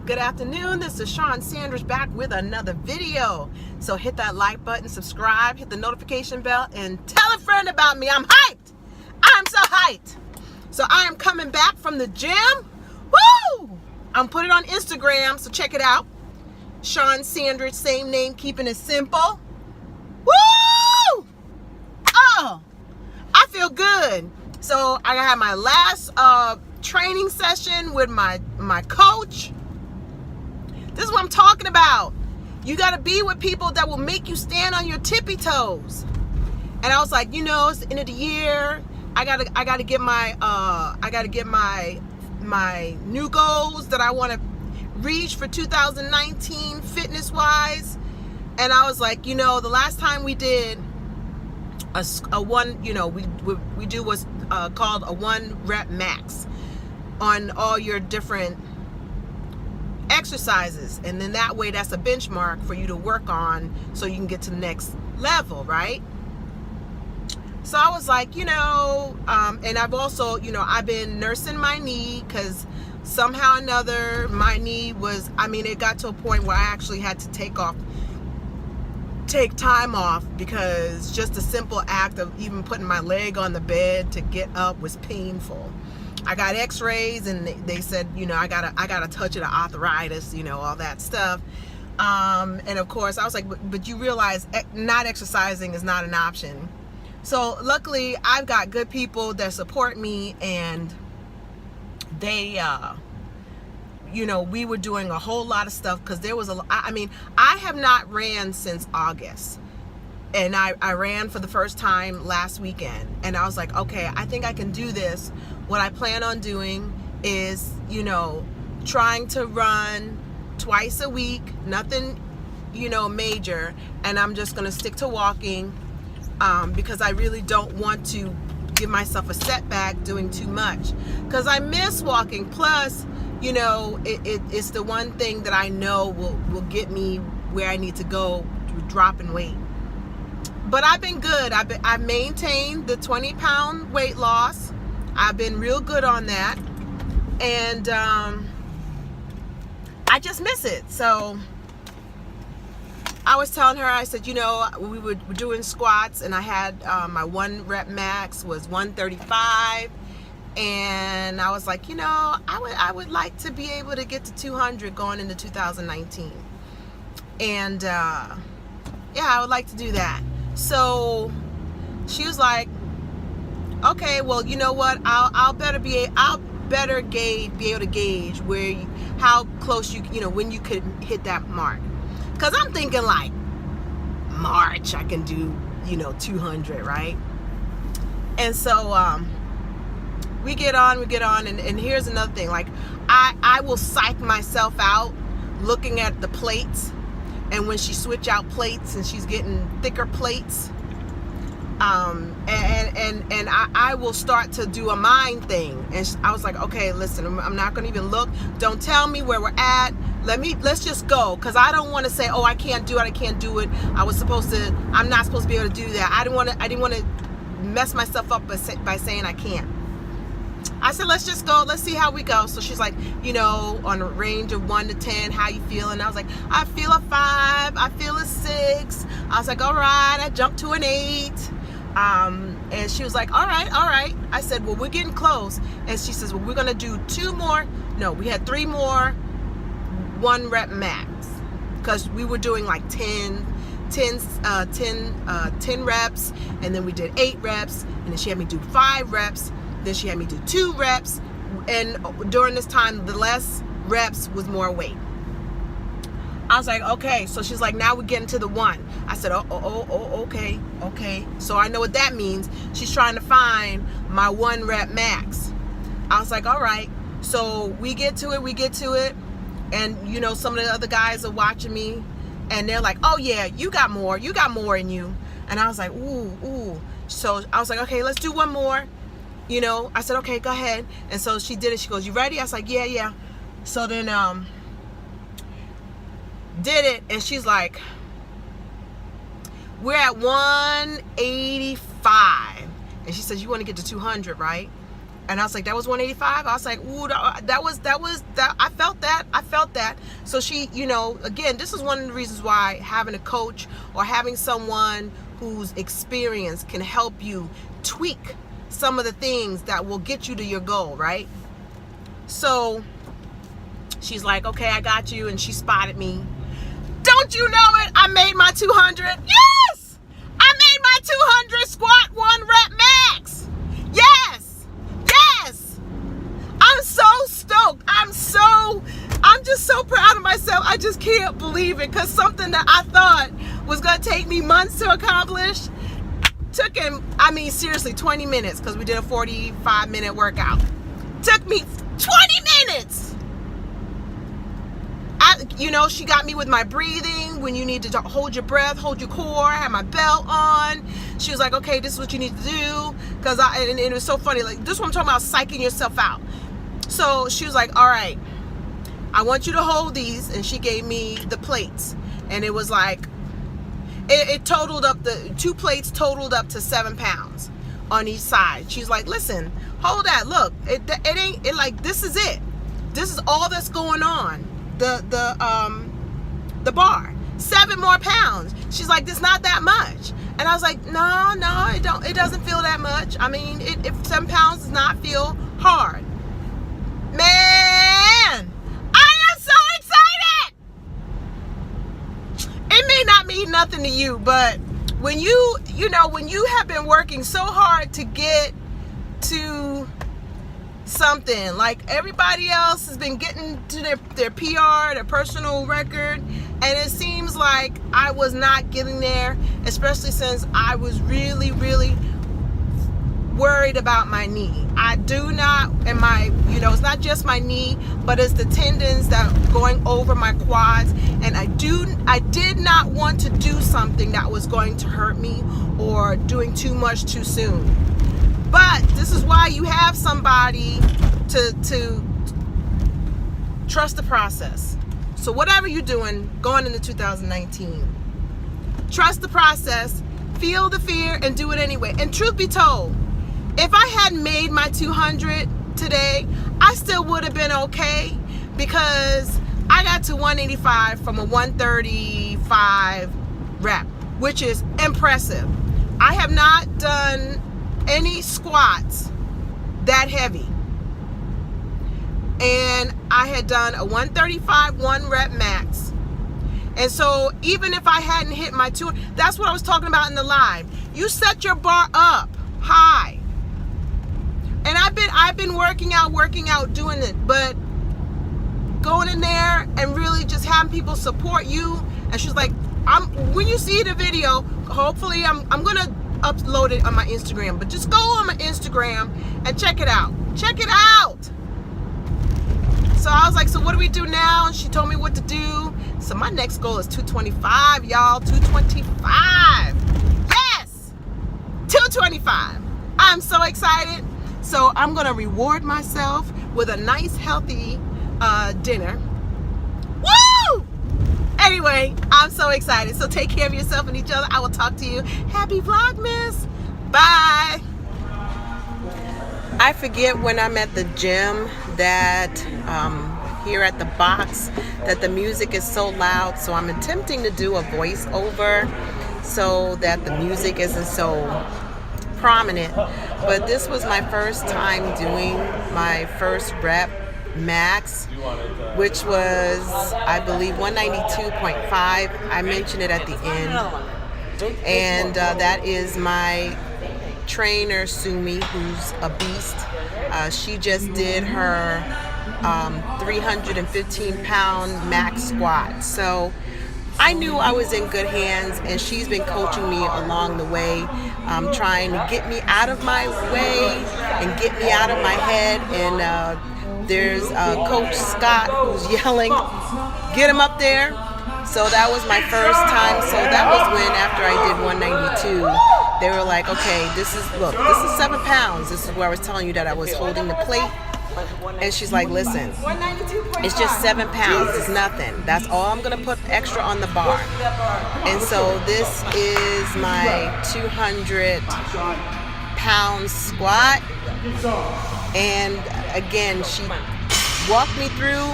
Good afternoon. This is Shawn Sanders back with another video. So hit that like button, subscribe, hit the notification bell, and tell a friend about me. I'm hyped. I'm so hyped. So I am coming back from the gym. Woo! I'm putting it on Instagram, so check it out. Shawn Sanders, same name, keeping it simple. Woo! Oh, I feel good. So I had my last training session with my coach. This is what I'm talking about. You got to be with people that will make you stand on your tippy toes. And I was like, it's the end of the year. I gotta get my new goals that I want to reach for 2019 fitness wise. And I was like, the last time we did a one, we do what's called a 1 rep max on all your different exercises, and then that way that's a benchmark for you to work on so you can get to the next level, right? So I was like, and I've also, I've been nursing my knee because somehow or another my knee was, it got to a point where I actually had to take time off because just the simple act of even putting my leg on the bed to get up was painful. I got x-rays and they said, I got a touch of the arthritis, all that stuff. And of course I was like, but you realize not exercising is not an option. So luckily I've got good people that support me, and they, we were doing a whole lot of stuff because there was I have not ran since August. And I ran for the first time last weekend, and I was like, okay, I think I can do this. What I plan on doing is, trying to run twice a week, nothing, major, and I'm just going to stick to walking because I really don't want to give myself a setback doing too much because I miss walking. Plus, it's the one thing that I know will get me where I need to go with dropping weight. But I've been good. I've maintained the 20-pound weight loss. I've been real good on that. And I just miss it. So I was telling her, I said, we were doing squats, and I had my 1 rep max was 135. And I was like, I would like to be able to get to 200 going into 2019. And yeah, I would like to do that. So she was like, okay, well, you know what? I'll better be able to gauge how close when you could hit that mark. Cause I'm thinking like March I can do 200, right? And so we get on, and here's another thing. Like I will psych myself out looking at the plates. And when she switch out plates and she's getting thicker plates, and I will start to do a mind thing. And I was like, okay, listen, I'm not going to even look. Don't tell me where we're at. Let's just go. Cause I don't want to say, oh, I can't do it. I'm not supposed to be able to do that. I didn't want to mess myself up by saying I can't. I said, let's just go. Let's see how we go. So she's like, on a range of 1 to 10, how you feeling? I was like, I feel a 5. I feel a 6. I was like, all right. I jumped to an 8. And she was like, all right. I said, well, we're getting close. And she says, well, we're going to do 2 more. No, we had 3 more 1 rep max because we were doing like 10 reps. And then we did 8 reps. And then she had me do 5 reps. Then she had me do 2 reps, and during this time, the less reps was more weight. I was like, okay. So she's like, now we're getting to the 1. I said, okay. So I know what that means. She's trying to find my 1 rep max. I was like, all right. So we get to it. And, some of the other guys are watching me, and they're like, oh yeah, you got more in you. And I was like, ooh. So I was like, okay, let's do 1 more. I said, okay, go ahead. And so she did it. She goes, you ready? I was like, yeah. So then, did it. And she's like, we're at 185. And she says, you want to get to 200, right? And I was like, that was 185. I was like, ooh, that was I felt that. So she, you know, again, this is one of the reasons why having a coach or having someone who's experienced can help you tweak some of the things that will get you to your goal, right? So she's like, okay, I got you. And she spotted me. Don't you know it? I made my 200. Yes! I made my 200 squat 1 rep max. Yes! Yes! I'm so stoked. I'm just so proud of myself. I just can't believe it, because something that I thought was going to take me months to accomplish took him, I mean, seriously, 20 minutes, because we did a 45-minute workout. Took me 20 minutes. You know, she got me with my breathing, when you need to hold your breath, hold your core. I had my belt on. She was like, okay, this is what you need to do. Because and it was so funny. Like, this is what I'm talking about, psyching yourself out. So she was like, all right, I want you to hold these. And she gave me the plates. And it was like, it totaled up, the 2 plates totaled up to 7 pounds on each side. She's like, listen, hold that. Look, it ain't, it like, this is it. This is all that's going on. The bar, 7 more pounds. She's like, it's not that much. And I was like, no, it doesn't feel that much. I mean, if 7 pounds does not feel hard. Man, I am so excited. It may not mean nothing to you, but when you have been working so hard to get to something, like everybody else has been getting to their PR, their personal record, and it seems like I was not getting there, especially since I was really worried about my knee. I do not, and my, you know, it's not just my knee, but it's the tendons that are going over my quads, and I did not want to do something that was going to hurt me or doing too much too soon. But this is why you have somebody to trust the process. So whatever you're doing going into 2019, trust the process, feel the fear, and do it anyway. And truth be told, if I hadn't made my 200 today, I still would have been okay, because I got to 185 from a 135 rep, which is impressive. I have not done any squats that heavy, and I had done a 135 1 rep max. And so even if I hadn't hit my 2, that's what I was talking about in the live. You set your bar up high. And I've been working out, doing it, but going in there and really just having people support you. And she's like, when you see the video, hopefully I'm gonna upload it on my Instagram, but just go on my Instagram and check it out. So I was like, so what do we do now? And she told me what to do. So my next goal is 225, y'all. 225. Yes, 225. I'm so excited. So I'm gonna reward myself with a nice healthy dinner. Woo! Anyway, I'm so excited. So take care of yourself and each other. I will talk to you. Happy Vlogmas. Bye. I forget when I'm at the gym that here at the box that the music is so loud. So I'm attempting to do a voiceover so that the music isn't so prominent. But this was my first time doing my first rep max, which was, I believe, 192.5. I mentioned it at the end. And that is my trainer, Sumi, who's a beast. She just did her 315-pound max squat. So I knew I was in good hands, and she's been coaching me along the way, trying to get me out of my way and get me out of my head. And there's Coach Scott who's yelling, get him up there. So that was my first time. So that was when, after I did 192, they were like, okay, this is 7 pounds. This is where I was telling you that I was holding the plate. And she's like, listen, it's just 7 pounds. It's nothing. That's all I'm going to put extra on the bar. And so this is my 200-pound squat. And again, she walked me through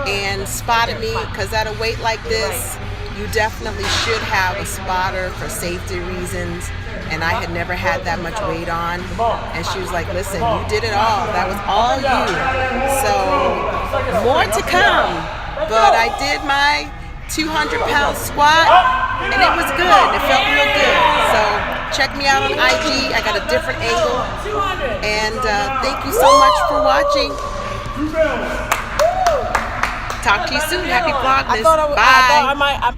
and spotted me, because at a weight like this, you definitely should have a spotter for safety reasons. And I had never had that much weight on. And she was like, listen, you did it all. That was all you. So more to come. But I did my 200-pound squat, and it was good. It felt real good. So check me out on IG. I got a different angle. And thank you so much for watching. Talk to you soon. Happy Vlogmas. Bye.